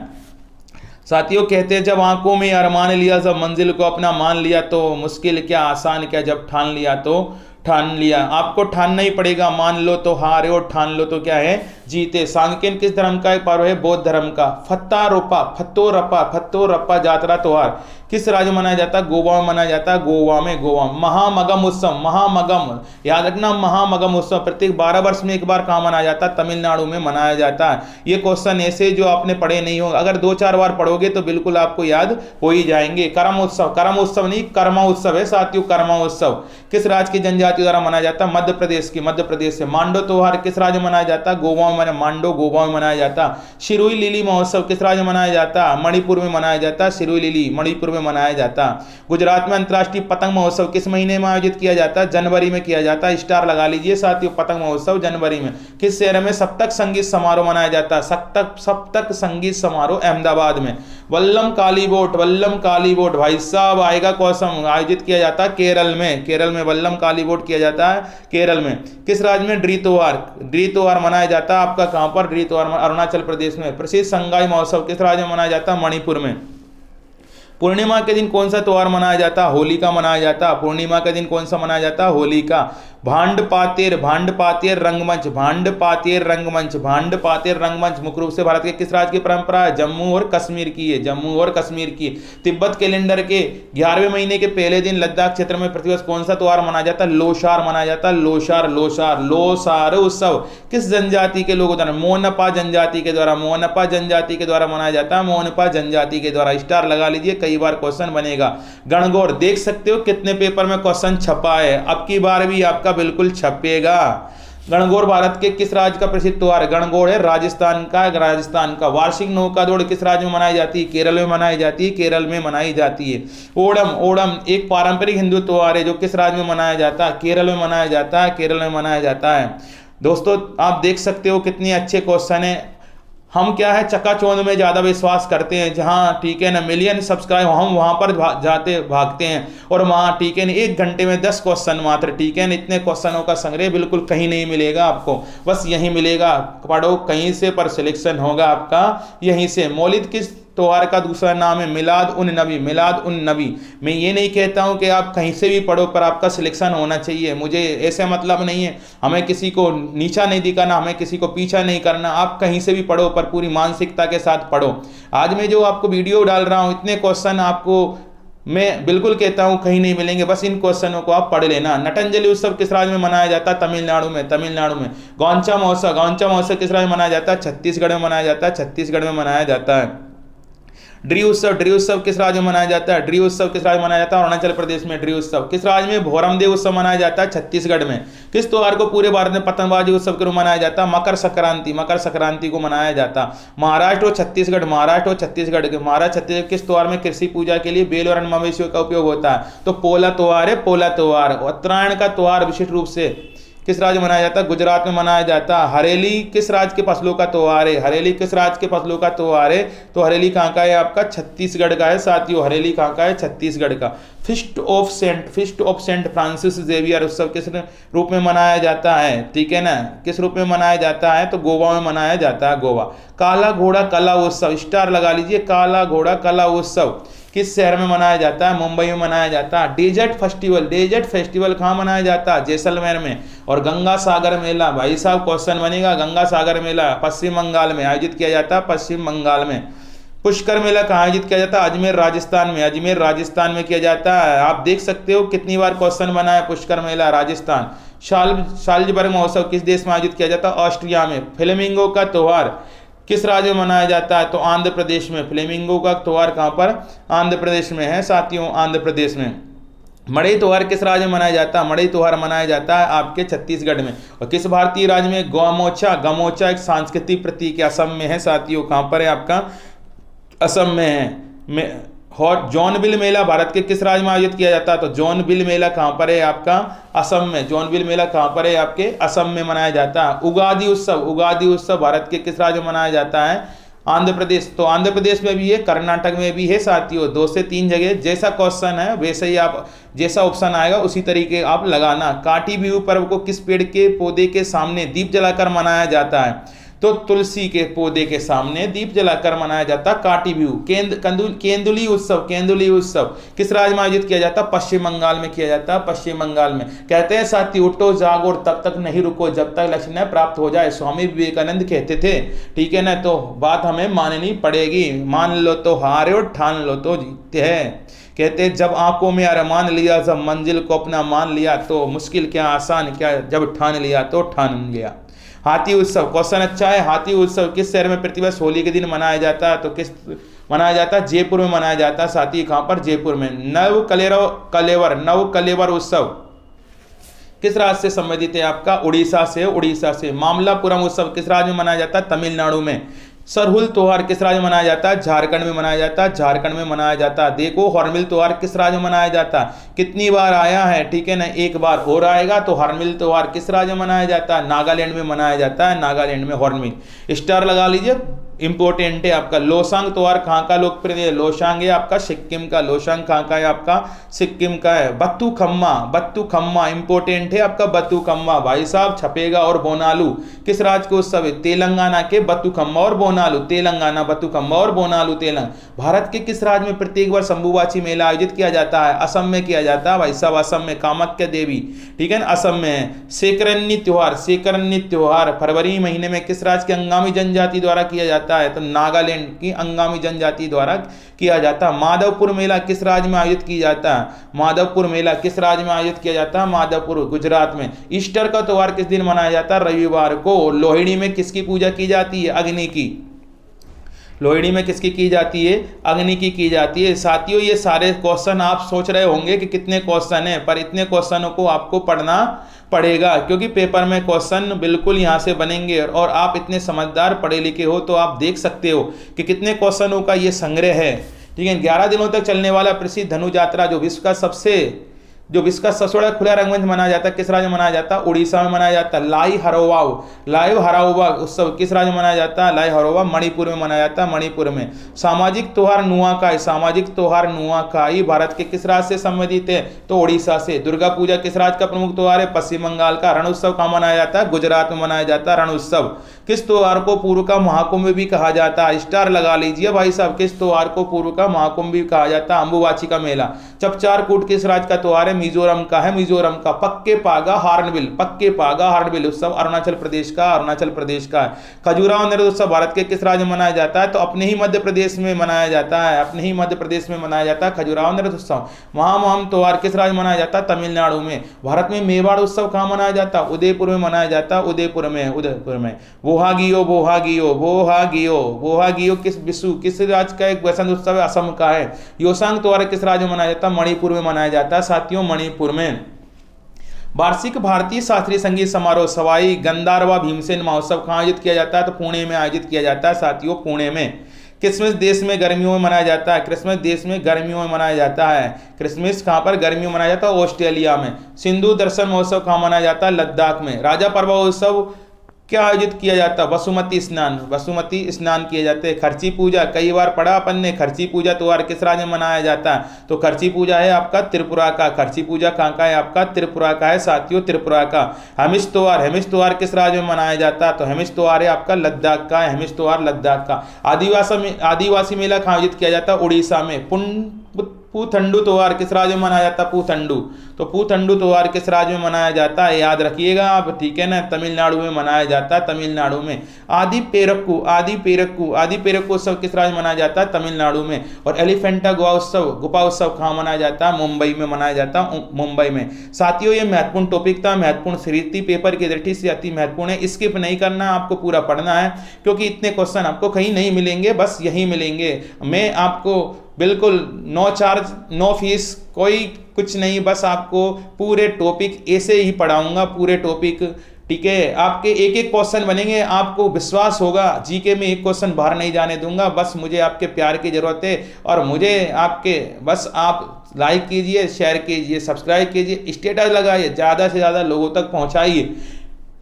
साथियों। कहते हैं जब आंखों में अरमान लिया, जब मंजिल को अपना मान लिया, तो मुश्किल क्या आसान क्या, जब ठान लिया तो ठान लिया। आपको ठानना ही पड़ेगा, मान लो तो हारे और ठान लो तो क्या है, जीते। सांकेन किस धर्म का एक पर्व है, बौद्ध धर्म का। फत्तो रप्पा जातरा त्योहार किस राज्य में मनाया जाता है, गोवा में मनाया जाता है, गोवा में। महामगम उत्सव, याद रखना, महामगम उत्सव प्रत्येक 12 वर्ष में एक बार कहाँ मनाया जाता है, तमिलनाडु में मनाया जाता है। ये क्वेश्चन ऐसे जो आपने पढ़े नहीं हो, अगर 2-4 बार पढ़ोगे तो बिल्कुल आपको याद हो ही जाएंगे। कर्म उत्सव नहीं, कर्मा उत्सव है साथियों, कर्मा उत्सव किस राज्य की जनजाति द्वारा मनाया जाता है, मध्य प्रदेश से। मांडो त्योहार किस राज्य में मनाया जाता है, गोवा में मनाया जाता है। शिरुई लिली महोत्सव किस राज्य में मनाया जाता है, मणिपुर में मनाया जाता है, शिरुई लिली मणिपुर में मनाया जाता। गुजरात में अंतर्राष्ट्रीय पतंग महोत्सव किस महीने में आयोजित किया जाता है, जनवरी में किया जाता है, स्टार लगा लीजिए साथियों, पतंग महोत्सव जनवरी में। किस शहर में सप्तक संगीत समारोह मनाया जाता है, सप्तक संगीत समारोह अहमदाबाद में। वल्लम काली बोट भाई साहब आएगा क्वेश्चन, आयोजित किया जाता है केरल में वल्लम काली बोट किया जाता है केरल में। किस राज्य में ड्री त्योहार मनाया जाता है आपका, कहां पर, ड्री त्योहार अरुणाचल प्रदेश में। प्रसिद्ध संगाई महोत्सव किस राज्य में मनाया जाता है, मणिपुर में। पूर्णिमा के दिन कौन सा त्योहार मनाया जाता है, होलिका मनाया जाता है। पूर्णिमा के दिन कौन सा मनाया जाता है, होलिका। भांड पातेर रंगमंच, भांड पातेर रंगमंच, भांड पातेर रंगमंच मुख्य रूप से भारत के किस राज्य की परंपरा है? जम्मू और कश्मीर की है, जम्मू और कश्मीर की। तिब्बत कैलेंडर के 11वें महीने के पहले दिन लद्दाख क्षेत्र में प्रतिवर्ष कौन सा त्योहार मनाया जाता है? लोसार मनाया जाता है, लोसार, लोसार, लोसार उत्सव किस जनजाति के लोग उदाहरण? मोनपा जनजाति के द्वारा, मोनपा जनजाति के द्वारा मनाया जाता है, मोनपा जनजाति के द्वारा। स्टार लगा लीजिए, कई बार क्वेश्चन बनेगा। गणगौर, देख सकते हो कितने पेपर में क्वेश्चन छपा है, अब की बार भी आपका बिल्कुल छपेगा। गणगौर भारत के किस राज्य का प्रसिद्ध त्योहार है? गणगौर है राजस्थान का, राजस्थान का। वार्षिक नौका दौड़ किस राज्य में मनाई जाती है? केरल में मनाई जाती है, केरल में मनाई जाती है। ओणम, ओणम एक पारंपरिक हिंदू त्योहार है जो किस राज्य में मनाया जाता है? केरल में मनाया जाता है, केरल में मनाया जाता है। दोस्तों आप देख सकते हो कितने अच्छे क्वेश्चन है। हम क्या है चकाचौंध में ज़्यादा विश्वास करते हैं, जहाँ ठीक है ना मिलियन सब्सक्राइब हम वहाँ पर जाते भागते हैं, और वहाँ ठीक है ना 1 घंटे में 10 क्वेश्चन मात्र, ठीक है ना। इतने क्वेश्चनों का संग्रह बिल्कुल कहीं नहीं मिलेगा आपको, बस यहीं मिलेगा। पढ़ो कहीं से पर सिलेक्शन होगा आपका यहीं से। मौलिद किस त्योहार का दूसरा नाम है? मिलाद उन नबी, मिलाद उन नबी। मैं ये नहीं कहता हूँ कि आप कहीं से भी पढ़ो पर आपका सिलेक्शन होना चाहिए, मुझे ऐसे मतलब नहीं है। हमें किसी को नीचा नहीं दिखाना, हमें किसी को पीछा नहीं करना। आप कहीं से भी पढ़ो पर पूरी मानसिकता के साथ पढ़ो। आज मैं जो आपको वीडियो डाल रहा हूँ, इतने क्वेश्चन आपको मैं बिल्कुल कहता हूँ कहीं नहीं मिलेंगे, बस इन क्वेश्चनों को आप पढ़ लेना। नटंजलि उत्सव किस राज्य में मनाया जाता है? तमिलनाडु में, तमिलनाडु में। गौंचा महोत्सव, गौंचा महोत्सव किस राज्य में मनाया जाता है? छत्तीसगढ़ में मनाया जाता है, छत्तीसगढ़ में मनाया जाता है। ड्री उत्सव, ड्री उत्सव किस राज्य में मनाया जाता है? ड्री उत्सव किस राज्य में मनाया जाता है? अरुणाचल प्रदेश में। ड्री उत्सव किस राज्य में? भोरमदेव उत्सव मनाया जाता है, छत्तीसगढ़ में। किस त्योहार को पूरे भारत में पतंगबाजी उत्सव के रूप में मनाया जाता है? मकर संक्रांति, मकर संक्रांति को मनाया जाता। महाराष्ट्र और छत्तीसगढ़, महाराष्ट्र और छत्तीसगढ़ के, महाराष्ट्र छत्तीसगढ़ किस त्योहार में कृषि पूजा के लिए बेल और अन्य मवेशियों का उपयोग होता है? तो पोला त्योहार है, पोला त्योहार। उत्तरायण का त्योहार विशिष्ट रूप से किस राज्य में मनाया जाता है? गुजरात में मनाया जाता है। हरेली किस राज्य के फसलों का त्योहार है? हरेली किस राज्य के फसलों का त्योहार है? तो हरेली कहाँ का है आपका? छत्तीसगढ़ का है साथियों, हरेली कहाँ का है? छत्तीसगढ़ का। Feast of saint Francis Xavier उत्सव किस रूप में मनाया जाता है? ठीक है ना, किस रूप में मनाया जाता है? तो गोवा में मनाया जाता है, गोवा। काला घोड़ा कला उत्सव, स्टार लगा लीजिए, काला घोड़ा कला उत्सव किस शहर में मनाया जाता है? मुंबई में मनाया जाता है। डेजर्ट फेस्टिवल, डेजर्ट फेस्टिवल कहाँ मनाया जाता है? जैसलमेर में। और गंगा सागर मेला, भाई साहब क्वेश्चन बनेगा, गंगा सागर मेला पश्चिम बंगाल में आयोजित किया जाता है, पश्चिम बंगाल में। पुष्कर मेला कहाँ आयोजित किया जाता है? अजमेर राजस्थान में, अजमेर राजस्थान में किया जाता है। आप देख सकते हो कितनी बार क्वेश्चन बना है, पुष्कर मेला राजस्थान। शाल्जबर्ग महोत्सव किस देश में आयोजित किया जाता है? ऑस्ट्रिया में। फ्लेमिंगो का त्योहार किस राज्य में मनाया जाता है? तो आंध्र प्रदेश में। फ्लेमिंगो का त्योहार कहाँ पर? आंध्र प्रदेश में है साथियों, आंध्र प्रदेश में। मड़ई त्योहार किस राज्य में मनाया जाता है? मड़ई त्योहार मनाया जाता है आपके छत्तीसगढ़ में। और किस भारतीय राज्य में? गौमोचा, गमोचा एक सांस्कृतिक प्रतीक है, असम में है साथियों। कहाँ पर है आपका? असम में है। हॉट जॉनबिल मेला भारत के किस राज्य में आयोजित किया जाता है? तो जॉनबिल मेला कहाँ पर है आपका? असम में। जॉनबिल मेला कहाँ पर है आपके? असम में मनाया जाता है। उगादि उत्सव, उगादि उत्सव भारत के किस राज्य में मनाया जाता है? आंध्र प्रदेश। तो आंध्र प्रदेश में भी है, कर्नाटक में भी है साथियों। 2 से 3 जगह जैसा क्वेश्चन है वैसे ही आप, जैसा ऑप्शन आएगा उसी तरीके आप लगाना। काटी बिहू पर्व को किस पेड़ के पौधे के सामने दीप जलाकर मनाया जाता है? तो तुलसी के पौधे के सामने दीप जलाकर मनाया जाता काटी बिहू। केंदुली उत्सव, केंदुली उत्सव किस राज्य में आयोजित किया जाता? पश्चिम बंगाल में किया जाता, पश्चिम बंगाल में। कहते हैं साथी, उठो जागो और तब तक नहीं रुको जब तक लक्ष्य न प्राप्त हो जाए, स्वामी विवेकानंद कहते थे। ठीक है ना, तो बात हमें माननी पड़ेगी। मान लो तो हारे और ठान लो तो जीते हैं। कहते जब आंखों में अरमान लिया, जब मंजिल को अपना मान लिया, तो मुश्किल क्या आसान क्या, जब ठान लिया तो ठान लिया। हाथी उत्सव, क्वेश्चन अच्छा है। हाथी उत्सव किस शहर में प्रतिवर्ष होली के दिन मनाया जाता है? तो किस मनाया जाता है? जयपुर में मनाया जाता है साथी। कहाँ पर? जयपुर में। नव कलेवर उत्सव किस राज्य से संबंधित है आपका? उड़ीसा से, उड़ीसा से। मामलापुरम उत्सव किस राज्य में मनाया जाता है? तमिलनाडु में। सरहुल त्योहार किस राज्य में मनाया जाता है? झारखंड में मनाया जाता है, झारखंड में मनाया जाता है। देखो हॉर्नबिल त्योहार किस राज्य में मनाया जाता है? कितनी बार आया है? ठीक है ना, एक बार और आएगा। तो हॉर्नबिल त्योहार किस राज्य में मनाया जाता है? नागालैंड में मनाया जाता है, नागालैंड में हॉर्नबिल। स्टार लगा लीजिए, इंपॉर्टेंट है आपका। लोसांग त्योहार कहाँ का लोकप्रिय है? लोसांग है आपका सिक्किम का। लोसांग कहाँ का है आपका? सिक्किम का है। बत्तुखम्मा इंपॉर्टेंट है आपका। बत्तुखम्मा भाई साहब छपेगा और बोनालू किस राज्य का उत्सव है? तेलंगाना के बत्तुखम्मा और बोनालू। तेलंगाना, बत्तुखम्मा और बोनालू तेलंगाना। भारत के किस राज्य में प्रत्येक वर्ष अंबुबाची मेला आयोजित किया जाता है? असम में किया जाता है भाई साहब, असम में। कामाख्या देवी, ठीक है ना, असम में है। सेकरन्नी त्योहार फरवरी महीने में किस राज्य के अंगामी जनजाति द्वारा किया जाता है? तो नागालैंड की अंगामी जनजाति द्वारा किया जाता है। माधवपुर मेला किस राज्य में आयोजित किया जाता है? माधवपुर मेला किस राज्य में आयोजित किया जाता है? माधवपुर, गुजरात में। ईस्टर का त्योहार किस दिन मनाया जाता है? रविवार को। लोहड़ी में किसकी पूजा की जाती है? अग्नि की। लोहड़ी में किसकी की जाती है? अग्नि की जाती है। साथियों ये सारे क्वेश्चन आप सोच रहे होंगे कि कितने क्वेश्चन हैं, पर इतने क्वेश्चनों को आपको पढ़ना पड़ेगा, क्योंकि पेपर में क्वेश्चन बिल्कुल यहाँ से बनेंगे। और आप इतने समझदार पढ़े लिखे हो तो आप देख सकते हो कि कितने क्वेश्चनों का ये संग्रह है, ठीक है। 11 दिनों तक चलने वाला प्रसिद्ध धनु यात्रा जो विश्व का सबसे बड़ा खुला रंगमंच मनाया जाता है, किस राज्य में मनाया जाता है? उड़ीसा में मनाया जाता है। लाई हराओवा उत्सव किस राज्य में मनाया जाता है? लाई हराओवा मणिपुर में मनाया जाता है, मणिपुर में। सामाजिक त्योहार नुआखाई भारत के किस राज्य से संबंधित है? तो उड़ीसा से। दुर्गा पूजा किस राज्य का प्रमुख त्योहार है? पश्चिम बंगाल का। रण उत्सव कहाँ मनाया जाता है? गुजरात में मनाया जाता है रण उत्सव। किस त्योहार को पूर्व का महाकुंभ भी कहा जाता है? स्टार लगा लीजिए भाई साहब। किस त्योहार को पूर्व का महाकुंभ भी कहा जाता है? अंबुबाची का मेला। चपचार कूट किस राज्य का त्योहार है? मिजोरम का है, मिजोरम का। पक्के पागा हार्नबिल उत्सव अरुणाचल प्रदेश का है। खजुराहो नृत्य उत्सव भारत के किस राज्य में मनाया जाता है? तो अपने ही मध्य प्रदेश में मनाया जाता है, खजुराहो नृत्य उत्सव। महामहम त्योहार किस राज्य में मनाया जाता है? तमिलनाडु में। भारत में मेवाड़ उत्सव कहाँ मनाया जाता है? उदयपुर में मनाया जाता है, उदयपुर में। बोहागियो किस राज्य का एक वसंत उत्सव है? असम का है। योसांग त्योहार किस राज्य में मनाया जाता है? मणिपुर में मनाया जाता है साथियों, मणिपुर में। वार्षिक भारतीय शास्त्रीय संगीत समारोह सवाई गंधर्वा भीमसेन महोत्सव कहाँ आयोजित किया जाता है? तो पुणे में आयोजित किया जाता है साथियों, पुणे में। क्रिसमस देश में गर्मियों में मनाया जाता है? क्रिसमस देश में गर्मियों में मनाया जाता है। क्रिसमस कहाँ पर गर्मियों में मनाया जाता है? ऑस्ट्रेलिया में। सिंधु दर्शन महोत्सव कहाँ मनाया जाता है? लद्दाख में। राजा पर्वोत्सव क्या आयोजित किया जाता है? वसुमती स्नान किए जाते हैं। खर्ची पूजा कई बार पढ़ा अपन ने। खर्ची पूजा त्योहार किस राज्य में मनाया जाता है? तो खर्ची पूजा है आपका त्रिपुरा का। खर्ची पूजा कहाँ का है आपका? त्रिपुरा का है साथियों, त्रिपुरा का। हेमिस त्योहार किस राज्य में मनाया जाता है? तो हेमिस त्योहार है आपका लद्दाख का। हेमिस त्योहार लद्दाख का। आदिवासी मेला कहाँ आयोजित किया जाता है? उड़ीसा में। पूथंडू त्योहार किस राज्य में मनाया जाता है? पूथंडू त्योहार किस राज्य में मनाया जाता है? याद रखिएगा आप, ठीक है ना, तमिलनाडु में मनाया जाता है, तमिलनाडु में। आदि पेरक्कू उत्सव किस राज्य में मनाया जाता है? तमिलनाडु में। और एलिफेंटा गुफा उत्सव कहाँ मनाया जाता है? मुंबई में मनाया जाता है, मुंबई में। साथियों ये महत्वपूर्ण टॉपिक था, महत्वपूर्ण सीरीज थी, पेपर की दृष्टि से अति महत्वपूर्ण है। स्किप नहीं करना, आपको पूरा पढ़ना है, क्योंकि इतने क्वेश्चन आपको कहीं नहीं मिलेंगे, बस यहीं मिलेंगे। मैं आपको बिल्कुल नो चार्ज, नो फीस, कोई कुछ नहीं, बस आपको पूरे टॉपिक ऐसे ही पढ़ाऊंगा, पूरे टॉपिक, ठीक है। आपके एक एक क्वेश्चन बनेंगे, आपको विश्वास होगा जीके में एक क्वेश्चन बाहर नहीं जाने दूंगा। बस मुझे आपके प्यार की जरूरत है, और मुझे आपके बस आप लाइक कीजिए, शेयर कीजिए, सब्सक्राइब कीजिए, स्टेटस लगाइए, ज़्यादा से ज़्यादा लोगों तक पहुँचाइए,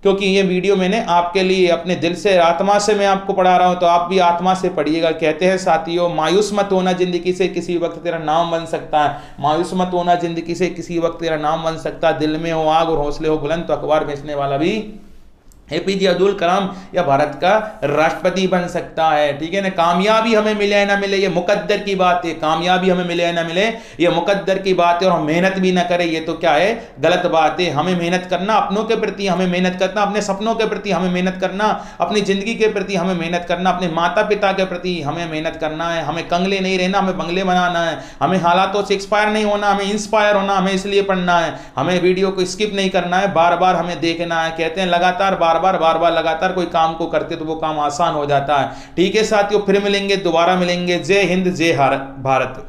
क्योंकि ये वीडियो मैंने आपके लिए अपने दिल से, आत्मा से मैं आपको पढ़ा रहा हूँ, तो आप भी आत्मा से पढ़िएगा। कहते हैं साथियों, मायूस मत होना, जिंदगी से किसी वक्त तेरा नाम बन सकता है। मायूस मत होना, जिंदगी से किसी वक्त तेरा नाम बन सकता है। दिल में हो आग और हौसले हो बुलंद, तो अखबार बेचने वाला भी एपीजे अब्दुल कलाम या भारत का राष्ट्रपति बन सकता है, ठीक है ना। कामयाबी हमें मिले या ना मिले ये मुकद्दर की बात है। कामयाबी हमें मिले या ना मिले ये मुकद्दर की बात है, और हम मेहनत भी ना करें ये तो क्या है? गलत बात है। हमें मेहनत करना, अपनों के प्रति हमें मेहनत करना, अपने सपनों के प्रति हमें मेहनत करना, अपनी जिंदगी के प्रति हमें मेहनत करना, अपने माता पिता के प्रति हमें मेहनत करना है। हमें कंगले नहीं रहना, हमें बंगले बनाना है। हमें हालातों से एक्सपायर नहीं होना, हमें इंस्पायर होना, हमें इसलिए पढ़ना है। हमें वीडियो को स्किप नहीं करना है, बार बार हमें देखना है। कहते हैं लगातार बार बार लगातार कोई काम को करते तो वो काम आसान हो जाता है, ठीक है साथियों। फिर मिलेंगे, दोबारा मिलेंगे। जय हिंद, जय भारत।